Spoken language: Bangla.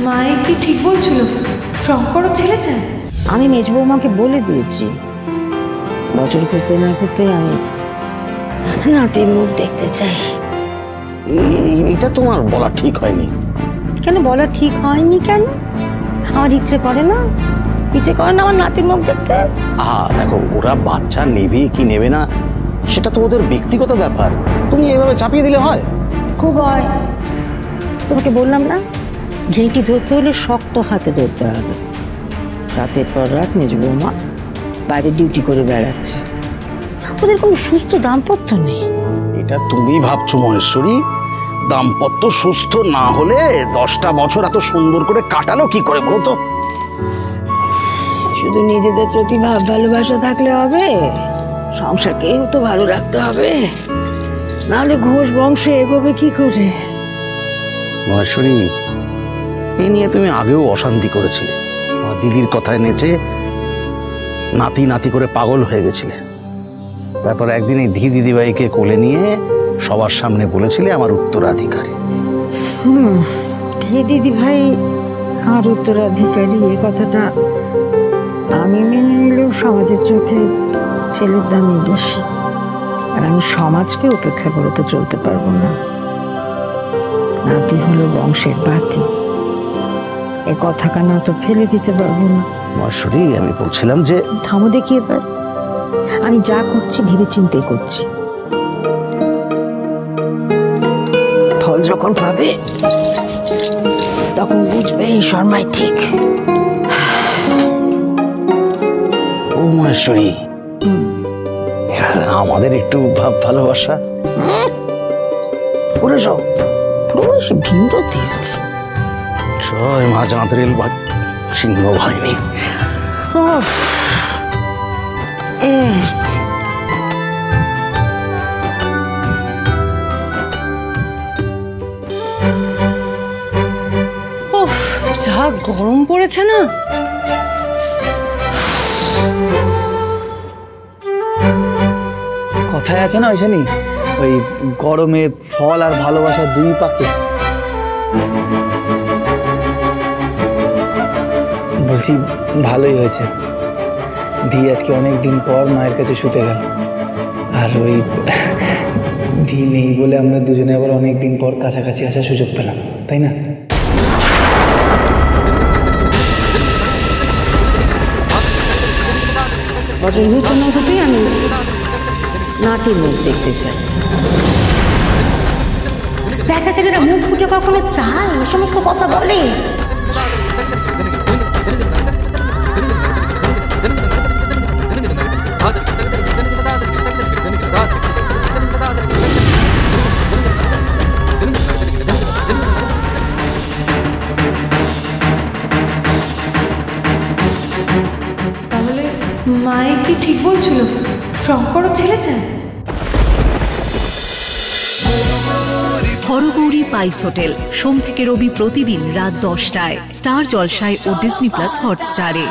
মায়ে কি ঠিক বলছিল? শঙ্কর ছেলে চায়? আমি মেজ বৌমাকে বলে দিয়েছি, বছর করতে না করতে আমি নাতির মুখ দেখতে চাই। এটা তোমার বলা ঠিক হয়নি। কেন বলা ঠিক হয়নি? কেন আমার ইচ্ছে করে না? ইচ্ছে করে না আমার নাতির মুখ দেখতে? দেখো, ওরা বাচ্চা নেবে কি নেবে না সেটা তো ওদের ব্যক্তিগত ব্যাপার, তুমি এইভাবে চাপিয়ে দিলে হয়? খুব হয়। তোমাকে বললাম না, ঘেঁটি ধরতে হলে শক্ত হাতে ধরতে হবে। রাতের পর রাত মেজ বৌমা বাইরে ডিউটি করে বেড়াচ্ছে, ওদের কোনো সুস্থ দাম্পত্য নেই। এটা তুমি ভাবছো মহেশ্বরী, দাম্পত্য সুস্থ না হলে 10টা বছর এত সুন্দর করে কাটালো কি করে বলো তো? শুধু নিজেদের প্রতি ভাব ভালোবাসা থাকলে হবে? সংসারকেও তো ভালো রাখতে হবে, নাহলে ঘোষ বংশে এগোবে কি করে? মহেশ্বরী, এই নিয়ে তুমি আগেও অশান্তি করেছিলে, আমার দিদির কথায় নেচে নাতি নাতি করে পাগল হয়ে গেছিলে। তারপর একদিন এই দিদিভাইকে কোলে নিয়ে সবার সামনে বলেছিলে আমার উত্তরাধিকারী। দিদি ভাই আমার উত্তরাধিকারী, এ কথাটা আমি মেনে নিলেও সমাজের চোখে ছেলের দামই বেশি, আর আমি সমাজকে উপেক্ষা করে তো চলতে পারবো না। নাতি হলো বংশের বাতি, এ কথা কানা তো ফেলে দিতে পারবো না। মহেশ্বরী, আমি বলছিলাম যে থামো দেখি, এবার আমি যা করছি ভেবে চিন্তে করছি, ফল যখন পাবে তখন বুঝবে এই শর্মাই ঠিক। ও মহেশ্বরী, আমাদের একটু ভাব ভালোবাসা পুরো সব ভিন্ন দিয়েছে। জয় মা চাঁদরেল সিংহ ভাইনি। যা গরম পড়েছে না। কথায় আছে না ঐশানি, ওই গরমে ফল আর ভালোবাসা দুই পাকে। বলছি ভালোই হয়েছে, ধি আজকে অনেক দিন পর মায়ের কাছে শুতে গেল, আর ওই ধি নেই বলে আমরা দুজনে আবার অনেক দিন পর কাছাকাছি আসার সুযোগ পেলাম, তাই না? বছর ঘুরতে না ঘুরতেই আমি নাতির মুখ দেখতে চাই। ব্যবসা ছেলেরা মুখ ফুটে কখনো চায় এ সমস্ত কথা বলে? তাহলে মায়ে কি ঠিক বলছিল? শঙ্কর ছেলে চায়? হরগৌরী পাইস হোটেল, সোম থেকে রবি প্রতিদিন রাত 10টায় স্টার জলসায় ও ডিজনি প্লাস হটস্টারে।